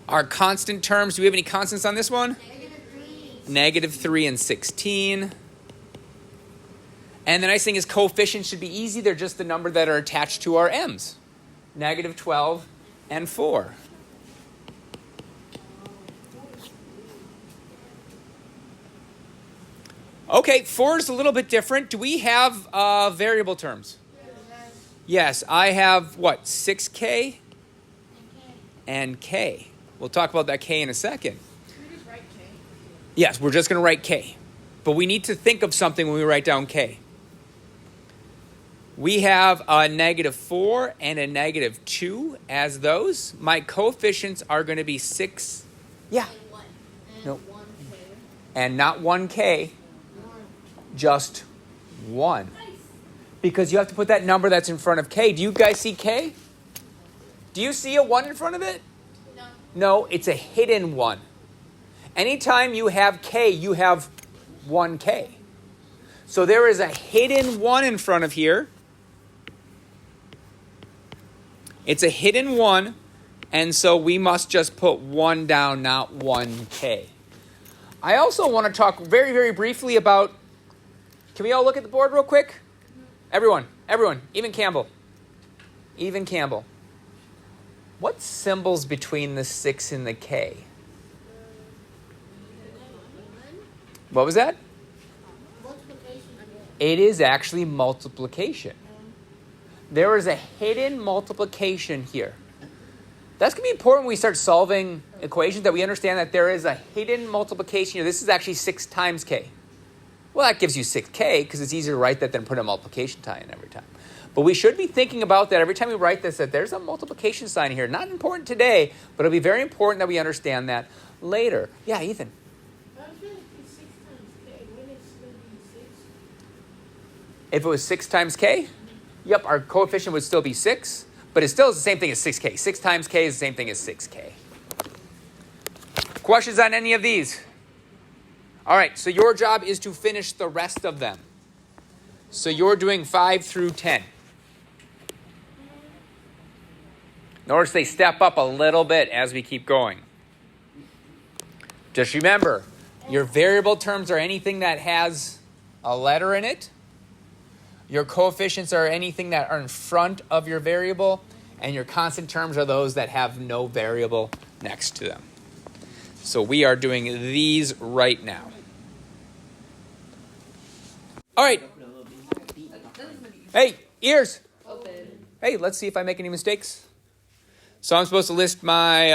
Our constant terms, do we have any constants on this one? -3. -3 and 16. And the nice thing is coefficients should be easy. They're just the number that are attached to our m's. -12 and 4. Okay, 4 is a little bit different. Do we have variable terms? Yes, I have what? 6k and k. We'll talk about that k in a second. Can we just write K? Yes, we're just going to write k. But we need to think of something when we write down k. We have a -4 and a -2 as those. My coefficients are going to be 6. Yeah. And 1. And Nope. 1K. And not 1k, just 1. Because you have to put that number that's in front of k. Do you guys see k? Do you see a 1 in front of it? No. No, it's a hidden 1. Anytime you have k, you have 1k. So there is a hidden 1 in front of here. It's a hidden 1, and so we must just put 1 down, not 1k. I also want to talk very, very briefly about, can we all look at the board real quick? Everyone, even Campbell. What symbols between the 6 and the k? What was that? Multiplication. It is actually multiplication. There is a hidden multiplication here. That's going to be important when we start solving equations, that we understand that there is a hidden multiplication here. This is actually 6 times k. Well, that gives you 6k because it's easier to write that than put a multiplication sign in every time. But we should be thinking about that every time we write this, that there's a multiplication sign here. Not important today, but it'll be very important that we understand that later. Yeah, Ethan. If it was 6 times k, yep, our coefficient would still be 6, but it still is the same thing as 6k. 6 times k is the same thing as 6k. Questions on any of these? All right, so your job is to finish the rest of them. So you're doing 5 through 10. Notice they step up a little bit as we keep going. Just remember, your variable terms are anything that has a letter in it. Your coefficients are anything that are in front of your variable, and your constant terms are those that have no variable next to them. So we are doing these right now. All right. Hey, ears. Open. Hey, let's see if I make any mistakes. So I'm supposed to list my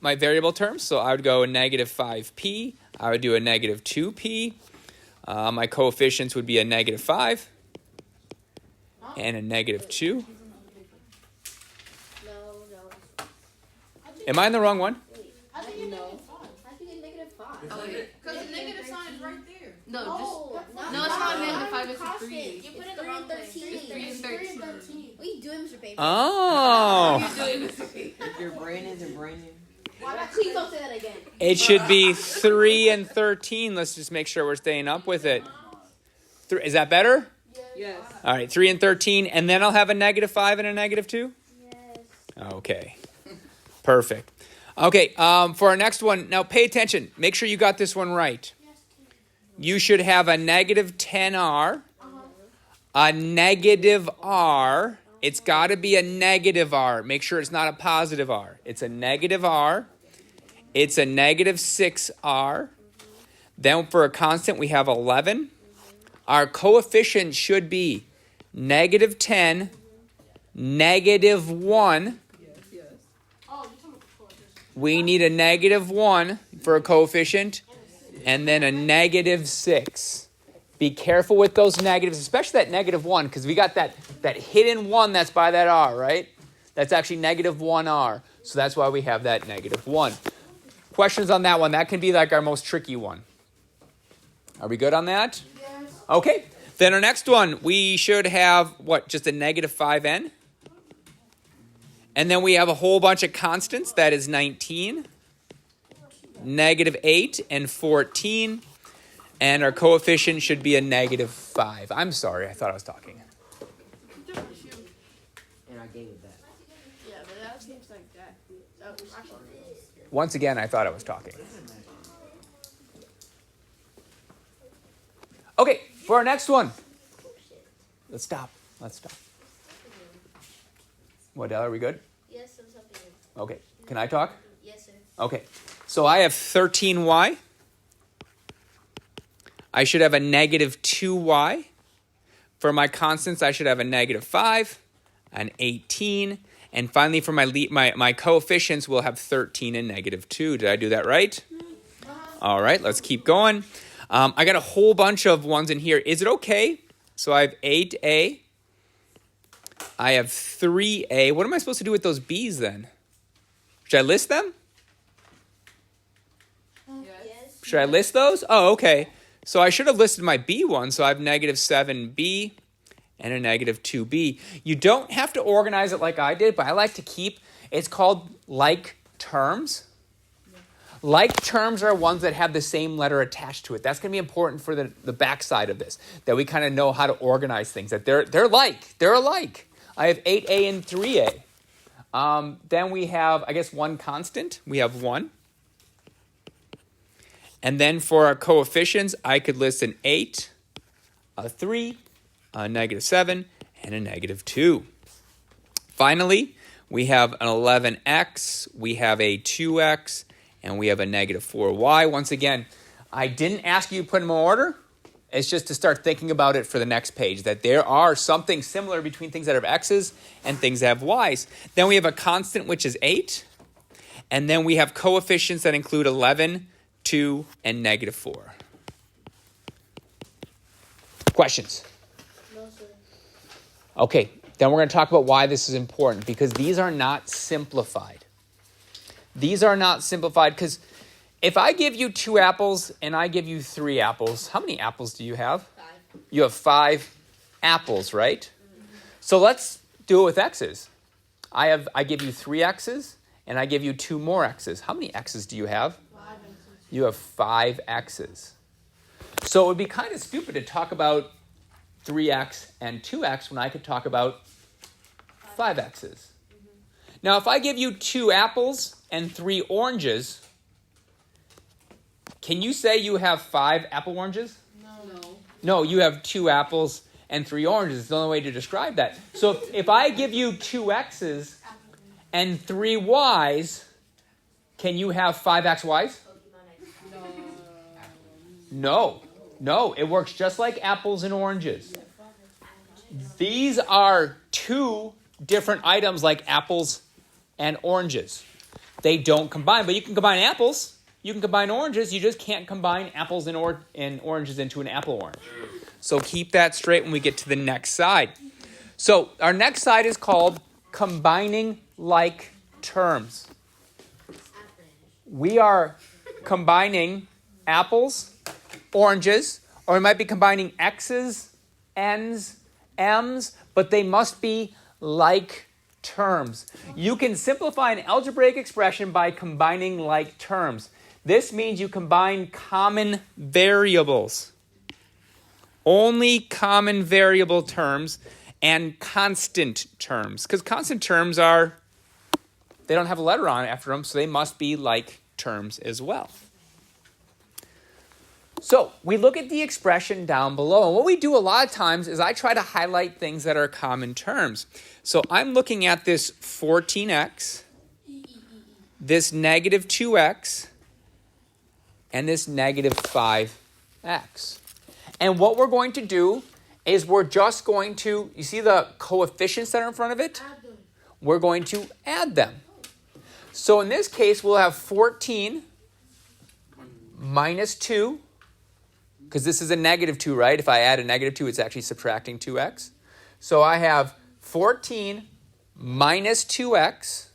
my variable terms. So I would go a -5p. I would do a -2p. My coefficients would be a -5 and a -2. No. Am I in the wrong one? I think it's -5. I think it's -5. Oh, wait. Because the negative sign is right there. No, No, it's not -5. it's a 3. You put it in the wrong place. 3 and 13. What are you doing, Mr. Paper? Oh. If your brain isn't braining. Please don't say that again. It should be 3 and 13. Let's just make sure we're staying up with it. Is that better? Yes. All right, 3 and 13. And then I'll have a -5 and a -2? Yes. Okay. Perfect. Okay, for our next one, now pay attention. Make sure you got this one right. You should have a -10r, a -r. It's got to be a -r. Make sure it's not a positive r. It's a -r. It's a -6r. Then for a constant, we have 11. Our coefficient should be -10, -1. We need a -1 for a coefficient, and then a -6. Be careful with those negatives, especially that -1, because we got that hidden 1 that's by that r, right? That's actually -1r. So that's why we have that -1. Questions on that one? That can be like our most tricky one. Are we good on that? Yes. Okay. Then our next one, we should have, what, just a -5n? And then we have a whole bunch of constants. That is 19, -8, and 14. And our coefficient should be a -5. I'm sorry, I thought I was talking. And I gave it back. Yeah, but seems like that. Once again, I thought I was talking. Okay, for our next one. Let's stop. What, Della, are we good? Yes, I'm something. Okay, can I talk? Yes, sir. Okay, so I have 13y. I should have a negative 2y. For my constants, I should have a negative 5, an 18, and finally for my coefficients, we'll have 13 and negative 2. Did I do that right? All right, let's keep going. I got a whole bunch of ones in here. Is it okay? So I have 8a. I have 3a. What am I supposed to do with those b's then? Should I list them? Yes. Should I list those? Oh, okay. So I should have listed my b one. So I have negative 7b and a negative 2b. You don't have to organize it like I did, but I like to keep, it's called like terms. Like terms are ones that have the same letter attached to it. That's going to be important for the backside of this, that we kind of know how to organize things, that they're alike. I have 8a and 3a. Then we have, I guess, one constant. We have 1. And then for our coefficients, I could list an 8, a 3, a negative 7, and a negative 2. Finally, we have an 11x, we have a 2x, and we have a negative 4y. Once again, I didn't ask you to put them in order. It's just to start thinking about it for the next page, that there are something similar between things that have x's and things that have y's. Then we have a constant, which is 8. And then we have coefficients that include 11, 2, and negative 4. Questions? No, sir. Okay, then we're going to talk about why this is important, because these are not simplified. These are not simplified because if I give you 2 apples and I give you 3 apples, how many apples do you have? 5. You have 5 apples, right? Mm-hmm. So let's do it with x's. I give you 3 x's and I give you 2 more x's. How many x's do you have? 5 X's. You have 5 x's. So it would be kind of stupid to talk about 3x and 2x when I could talk about 5 x's. Mm-hmm. Now, if I give you 2 apples and 3 oranges, can you say you have 5 apple oranges? No. No, you have 2 apples and 3 oranges. It's the only way to describe that. So if I give you 2 x's and 3 y's, can you have 5 xy's? No, it works just like apples and oranges. These are 2 different items like apples and oranges. They don't combine, but you can combine apples. You can combine oranges. You just can't combine apples and oranges into an apple orange. So keep that straight when we get to the next side. So our next side is called combining like terms. We are combining apples, oranges, or we might be combining x's, n's, m's, but they must be like terms. You can simplify an algebraic expression by combining like terms. This means you combine common variables. Only common variable terms and constant terms. Because constant terms they don't have a letter on it after them, so they must be like terms as well. So we look at the expression down below. And what we do a lot of times is I try to highlight things that are common terms. So I'm looking at this 14x, this negative 2x, and this negative 5x. And what we're going to do is we're just going to, you see the coefficients that are in front of it? We're going to add them. So in this case, we'll have 14 minus 2, because this is a negative 2, right? If I add a negative 2, it's actually subtracting 2x. So I have 14 minus 2x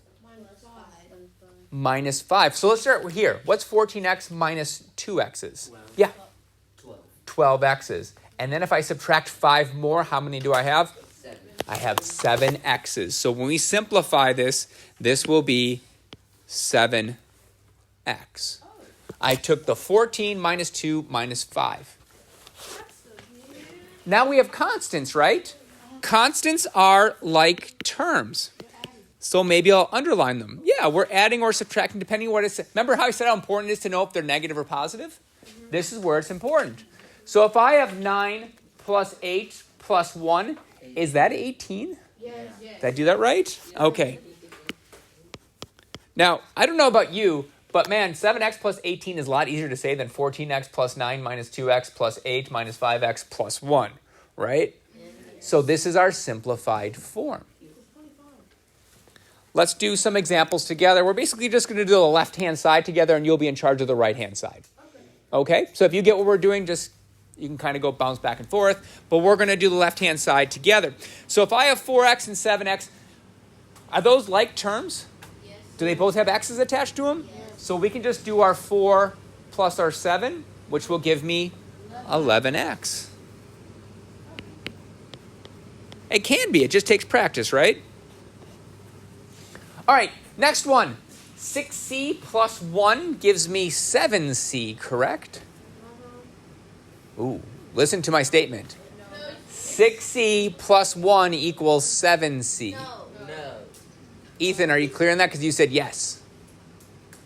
minus 5. So let's start here. What's 14x minus 2x's? 12. Yeah. 12. 12x's. And then if I subtract 5 more, how many do I have? 7. I have 7x's. So when we simplify this, this will be 7x. I took the 14 minus 2 minus 5. Now we have constants, right? Constants are like terms. So maybe I'll underline them. Yeah, we're adding or subtracting depending on what it's. Remember how I said how important it is to know if they're negative or positive? This is where it's important. So if I have 9 plus 8 plus 1, is that 18? Yes. Did I do that right? Okay. Now, I don't know about you, but man, 7x plus 18 is a lot easier to say than 14x plus 9 minus 2x plus 8 minus 5x plus 1, right? So this is our simplified form. Let's do some examples together. We're basically just going to do the left-hand side together, and you'll be in charge of the right-hand side. Okay? So if you get what we're doing, just you can kind of go bounce back and forth. But we're going to do the left-hand side together. So if I have 4x and 7x, are those like terms? Yes. Do they both have x's attached to them? Yes. So we can just do our 4 plus our 7, which will give me 11x. It can be. It just takes practice, right? All right, next one. 6c plus 1 gives me 7c, correct? Ooh, listen to my statement. 6c plus 1 equals 7c. No. No. Ethan, are you clear on that? Because you said yes.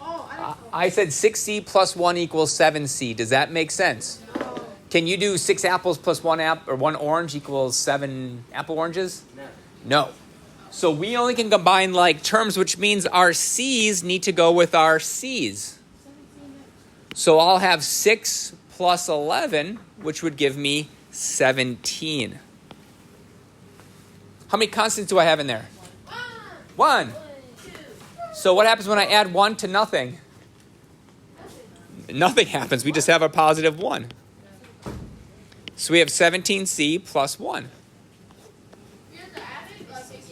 Oh, I I said 6c plus 1 equals 7c. Does that make sense? No. Can you do 6 apples plus 1 apple or 1 orange equals 7 apple oranges? No. No. So we only can combine like terms, which means our c's need to go with our c's. So I'll have 6 plus 11, which would give me 17. How many constants do I have in there? 1. So what happens when I add 1 to nothing? Nothing happens. We just have a positive 1. So we have 17c plus 1. You have to add it? Like, it's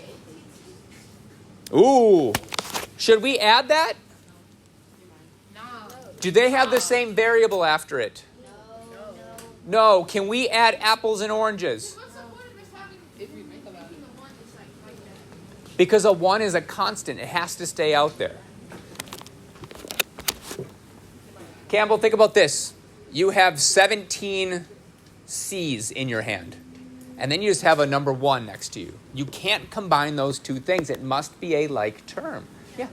18. Ooh. Should we add that? No. Do they have the same variable after it? No. Can we add apples and oranges? What's the point of this having, if you think about it, the one that's like that? Because a 1 is a constant. It has to stay out there. Campbell, think about this. You have 17 C's in your hand. And then you just have a number 1 next to you. You can't combine those two things. It must be a like term. Yeah.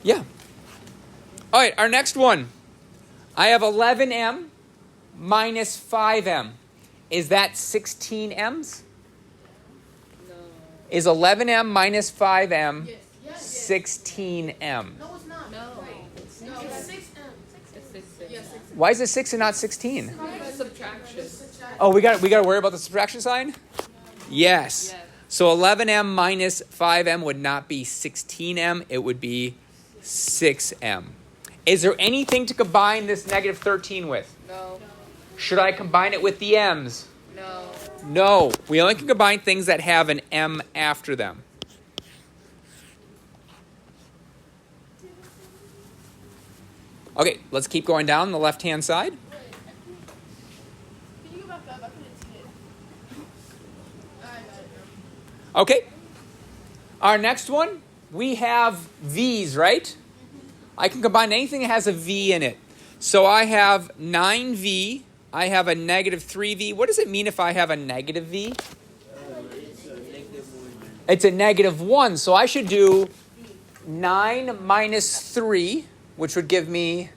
Yeah. All right, our next one. I have 11m minus 5m. Is that 16 m's? No. Is 11m minus 5m Yes. Yes. 16m? No, it's not. No. Wait. No, it's 6M. It's 6. Yes, 6. Why is it 6 and not 16? Subtraction. Oh, we got to worry about the subtraction sign? Yes. So 11m minus 5m would not be 16m. It would be 6m. Is there anything to combine this negative 13 with? No. Should I combine it with the m's? No. No. We only can combine things that have an m after them. Okay, let's keep going down the left-hand side. Can you go back up? I couldn't see it. Alright, Okay. Our next one, we have v's, right? I can combine anything that has a v in it. So I have 9v. I have a negative 3v. What does it mean if I have a negative v? It's a negative 1. So I should do 9 minus 3, which would give me,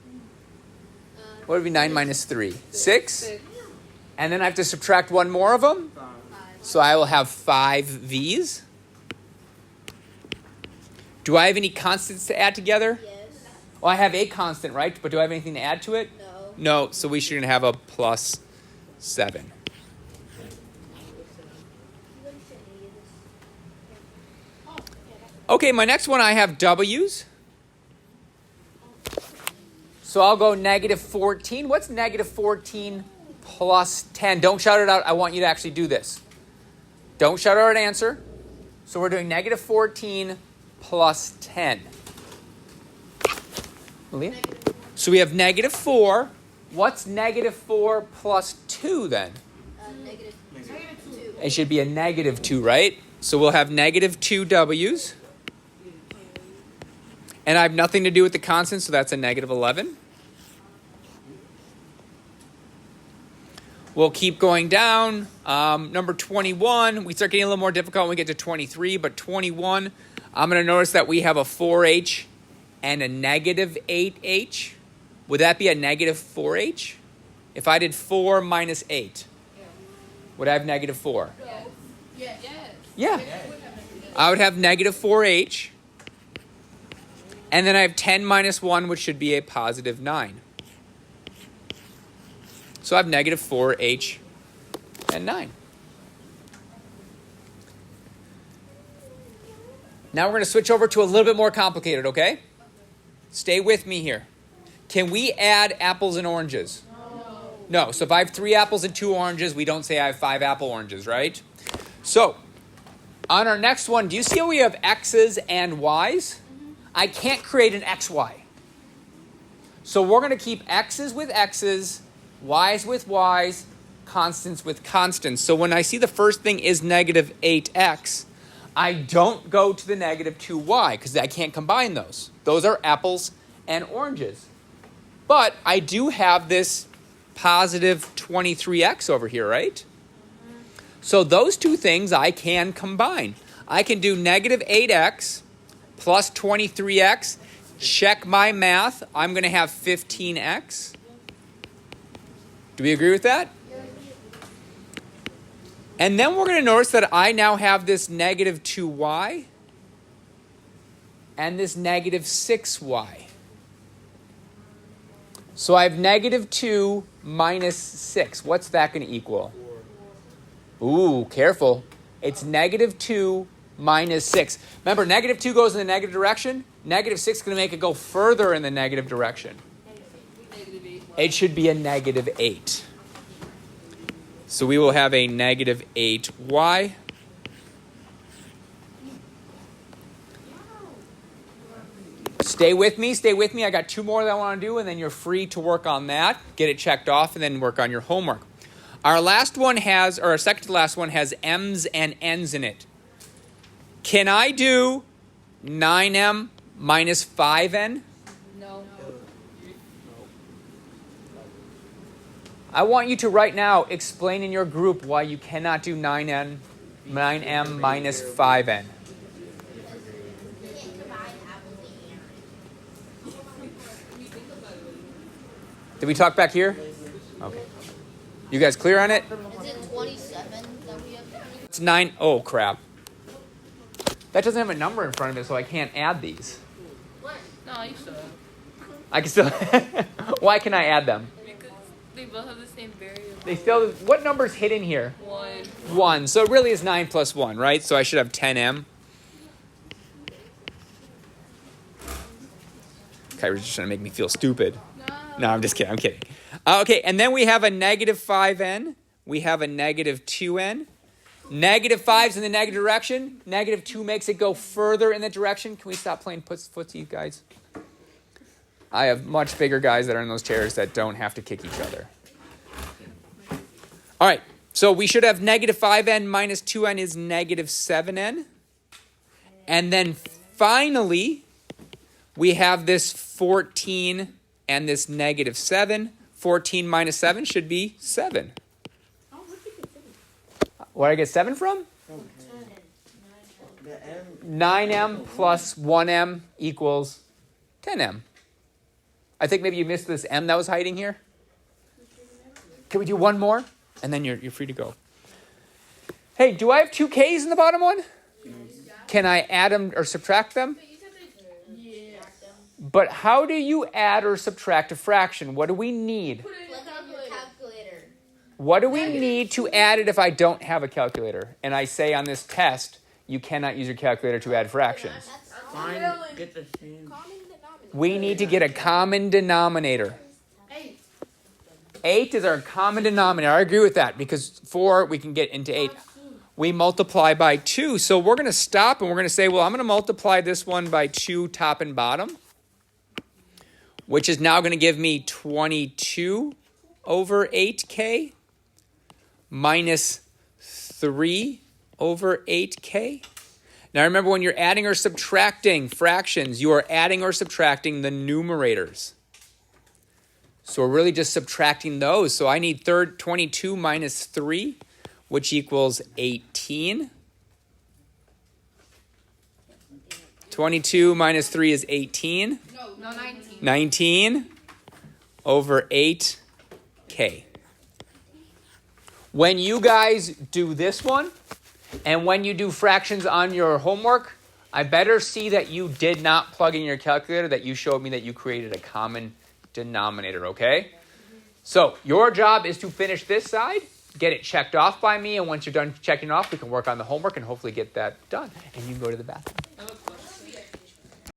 what would be 9 minus 3? 6? And then I have to subtract one more of them. So I will have 5 v's. Do I have any constants to add together? Yes. Well, I have a constant, right? But do I have anything to add to it? No. No, so we should have a plus 7. Okay, my next one, I have w's. So I'll go negative 14. What's negative 14 plus 10? Don't shout it out. I want you to actually do this. Don't shout out an answer. So we're doing negative 14 plus 10. Malia? So we have negative 4. What's negative 4 plus 2 then? Negative 2. It should be a negative 2, right? So we'll have negative 2 w's. And I have nothing to do with the constant, so that's a negative 11. We'll keep going down. Number 21, we start getting a little more difficult when we get to 23, but 21, I'm going to notice that we have a 4h and a negative 8h. Would that be a negative 4h? If I did 4 minus 8, would I have negative 4? Yes. Yeah. I would have negative 4h. And then I have 10 minus 1, which should be a positive 9. So I have negative 4h and 9. Now we're going to switch over to a little bit more complicated, okay? Stay with me here. Can we add apples and oranges? No. So if I have 3 apples and 2 oranges, we don't say I have 5 apple oranges, right? So on our next one, do you see how we have x's and y's? I can't create an xy. So we're going to keep x's with x's, y's with y's, constants with constants. So when I see the first thing is negative 8x, I don't go to the negative 2y because I can't combine those. Those are apples and oranges. But I do have this positive 23x over here, right? So those two things I can combine. I can do negative 8x plus 23x. Check my math. I'm going to have 15x. Do we agree with that? And then we're going to notice that I now have this negative 2y and this negative 6y. So I have negative 2 minus 6. What's that going to equal? Ooh, careful. It's negative 2 minus 6. Remember, negative 2 goes in the negative direction. Negative 6 is going to make it go further in the negative direction. It should be a negative 8. So we will have a negative 8y. Stay with me, stay with me. I got 2 more that I want to do, and then you're free to work on that. Get it checked off, and then work on your homework. Our last one has, or our second to last one has m's and n's in it. Can I do 9m minus 5n? No. I want you to right now explain in your group why you cannot do 9m minus 5n. Did we talk back here? Okay. You guys clear on it? Is it 27 that we have? It's 9. Oh, crap. That doesn't have a number in front of it, so I can't add these. No, you should. I can still... Why can I add them? Because they both have the same variable. They still... What number's hidden here? 1. 1. So it really is 9 plus 1, right? So I should have 10m. Kyrie's just trying to make me feel stupid. No, I'm just kidding. I'm kidding. Okay, and then we have a negative 5n. We have a negative 2n. Negative 5's in the negative direction. Negative 2 makes it go further in the direction. Can we stop playing footsie, guys? I have much bigger guys that are in those chairs that don't have to kick each other. All right, so we should have negative 5n minus 2n is negative 7n. And then finally, we have this 14 and this negative 7. 14 minus 7 should be 7. Where did I get 7 from? 9m plus 1m equals 10m. I think maybe you missed this m that was hiding here. Can we do one more? And then you're free to go. Hey, do I have 2 k's in the bottom one? Can I add them or subtract them? But how do you add or subtract a fraction? What do we need? Click on your calculator. What do we need to add it if I don't have a calculator? And I say on this test, you cannot use your calculator to add fractions. Fine, get the same. We need to get a common denominator. 8 is our common denominator. I agree with that because 4 we can get into 8. We multiply by 2. So we're going to stop and we're going to say, well, I'm going to multiply this one by 2 top and bottom, which is now going to give me 22 over 8k minus 3 over 8k. Now remember, when you're adding or subtracting fractions, you are adding or subtracting the numerators. So we're really just subtracting those. So I need 22 minus 3, which equals 18. 22 minus 3 is 18. No, 19. 19 over 8k. When you guys do this one, and when you do fractions on your homework, I better see that you did not plug in your calculator, that you showed me that you created a common denominator, okay? So your job is to finish this side, get it checked off by me, and once you're done checking off, we can work on the homework and hopefully get that done. And you can go to the bathroom.